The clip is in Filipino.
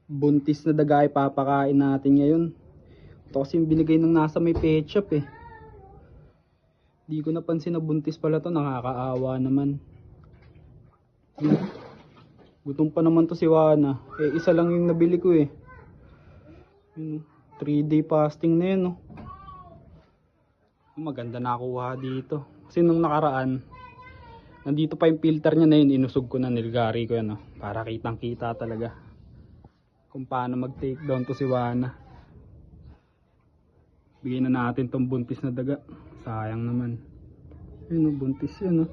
buntis na daga ipapakain natin ngayon. Ito kasi yung binigay ng nasa may pet shop eh. Di ko napansin na buntis pala to, nakakaawa naman. Gutom pa naman to si Wana. Eh isa lang yung nabili ko eh. 3-day fasting na yun oh. Maganda nakuha dito. Kasi nung nakaraan, nandito pa yung filter niya na yun, inusog ko na, nilgari ko yan oh, para kitang kita talaga kung paano mag take down to si Wana. Bigyan na natin tong buntis na daga, sayang naman. Ayun oh, buntis yun oh.